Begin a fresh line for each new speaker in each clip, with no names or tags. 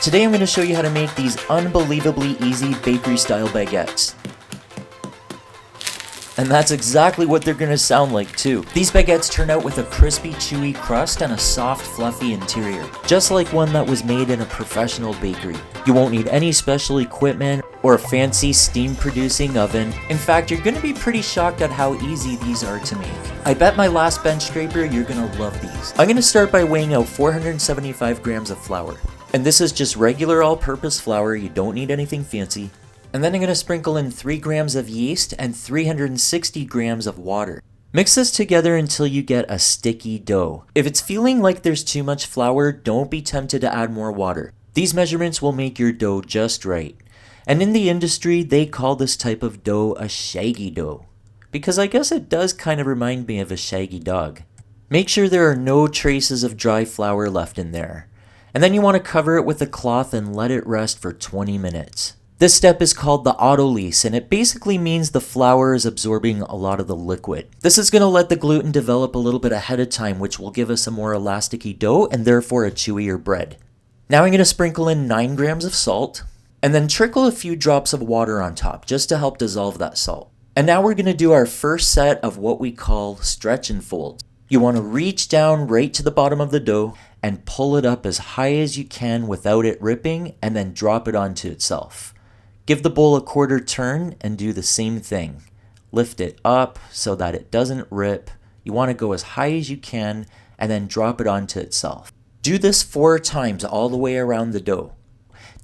Today I'm going to show you how to make these unbelievably easy bakery-style baguettes. And that's exactly what they're going to sound like too. These baguettes turn out with a crispy, chewy crust and a soft, fluffy interior, just like one that was made in a professional bakery. You won't need any special equipment or a fancy steam-producing oven. In fact, you're going to be pretty shocked at how easy these are to make. I bet my last bench scraper, you're going to love these. I'm going to start by weighing out 475 grams of flour. And this is just regular all-purpose flour, you don't need anything fancy. And then I'm going to sprinkle in 3 grams of yeast and 360 grams of water. Mix this together until you get a sticky dough. If it's feeling like there's too much flour, don't be tempted to add more water. These measurements will make your dough just right. And in the industry, they call this type of dough a shaggy dough, because I guess it does kind of remind me of a shaggy dog. Make sure there are no traces of dry flour left in there. And then you want to cover it with a cloth and let it rest for 20 minutes. This step is called the autolyse, and it basically means the flour is absorbing a lot of the liquid. This is going to let the gluten develop a little bit ahead of time, which will give us a more elasticy dough and therefore a chewier bread. Now I'm going to sprinkle in 9 grams of salt, and then trickle a few drops of water on top just to help dissolve that salt. And now we're going to do our first set of what we call stretch and fold. You want to reach down right to the bottom of the dough and pull it up as high as you can without it ripping, and then drop it onto itself. Give the bowl a quarter turn and do the same thing. Lift it up so that it doesn't rip. You want to go as high as you can and then drop it onto itself. Do this 4 times all the way around the dough.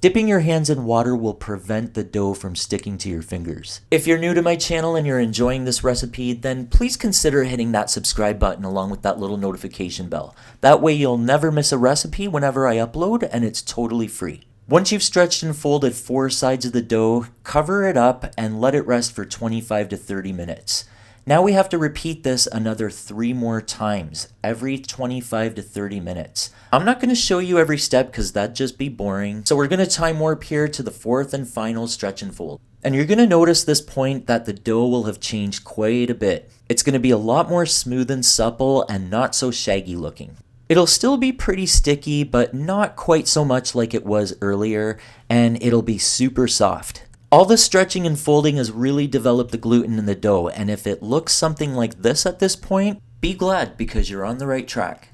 Dipping your hands in water will prevent the dough from sticking to your fingers. If you're new to my channel and you're enjoying this recipe, then please consider hitting that subscribe button along with that little notification bell. That way you'll never miss a recipe whenever I upload, and it's totally free. Once you've stretched and folded 4 sides of the dough, cover it up and let it rest for 25 to 30 minutes. Now we have to repeat this another 3 more times, every 25 to 30 minutes. I'm not going to show you every step because that'd just be boring. So we're going to time warp here to the 4th and final stretch and fold. And you're going to notice this point that the dough will have changed quite a bit. It's going to be a lot more smooth and supple and not so shaggy looking. It'll still be pretty sticky, but not quite so much like it was earlier, and it'll be super soft. All the stretching and folding has really developed the gluten in the dough, and if it looks something like this at this point, be glad because you're on the right track.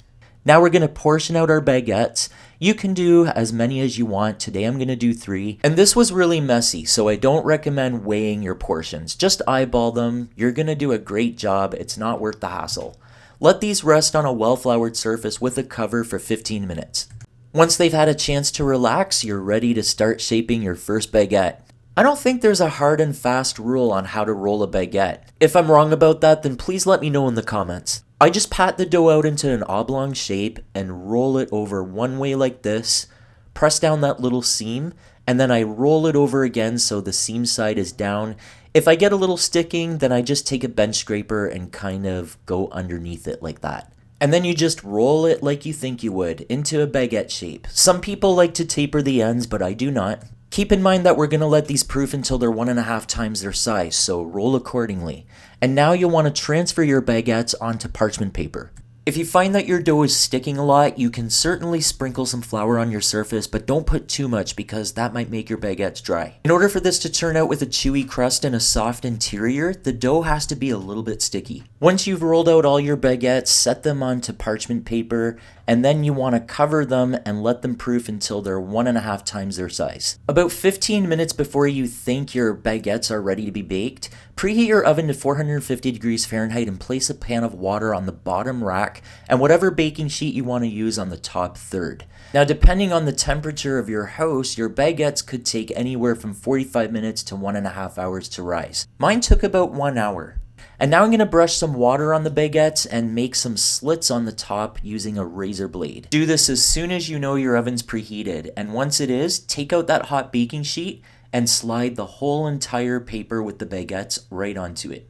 Now we're going to portion out our baguettes. You can do as many as you want. Today I'm going to do 3. And this was really messy, so I don't recommend weighing your portions. Just eyeball them. You're going to do a great job. It's not worth the hassle. Let these rest on a well-floured surface with a cover for 15 minutes. Once they've had a chance to relax, you're ready to start shaping your first baguette. I don't think there's a hard and fast rule on how to roll a baguette. If I'm wrong about that, then please let me know in the comments. I just pat the dough out into an oblong shape and roll it over one way like this, press down that little seam, and then I roll it over again so the seam side is down. If I get a little sticking, then I just take a bench scraper and kind of go underneath it like that. And then you just roll it like you think you would, into a baguette shape. Some people like to taper the ends, but I do not. Keep in mind that we're going to let these proof until they're 1.5 times their size, so roll accordingly. And now you'll want to transfer your baguettes onto parchment paper. If you find that your dough is sticking a lot, you can certainly sprinkle some flour on your surface, but don't put too much because that might make your baguettes dry. In order for this to turn out with a chewy crust and a soft interior, the dough has to be a little bit sticky. Once you've rolled out all your baguettes, set them onto parchment paper, and then you want to cover them and let them proof until they're 1.5 times their size. About 15 minutes before you think your baguettes are ready to be baked, preheat your oven to 450 degrees Fahrenheit and place a pan of water on the bottom rack and whatever baking sheet you want to use on the top third. Now, depending on the temperature of your house, your baguettes could take anywhere from 45 minutes to 1.5 hours to rise. Mine took about 1 hour. And now I'm going to brush some water on the baguettes and make some slits on the top using a razor blade. Do this as soon as you know your oven's preheated, and once it is, take out that hot baking sheet and slide the whole entire paper with the baguettes right onto it.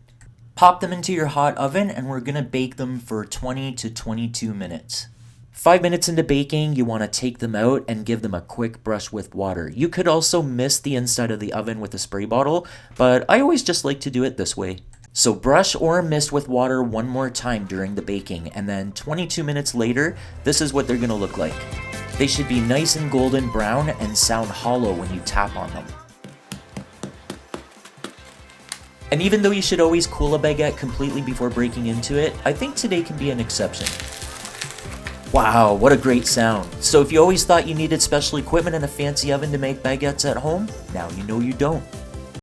Pop them into your hot oven and we're going to bake them for 20 to 22 minutes. 5 minutes into baking, you want to take them out and give them a quick brush with water. You could also mist the inside of the oven with a spray bottle, but I always just like to do it this way. So brush or mist with water one more time during the baking, and then 22 minutes later, this is what they're going to look like. They should be nice and golden brown and sound hollow when you tap on them. And even though you should always cool a baguette completely before breaking into it, I think today can be an exception. Wow, what a great sound. So if you always thought you needed special equipment and a fancy oven to make baguettes at home, now you know you don't.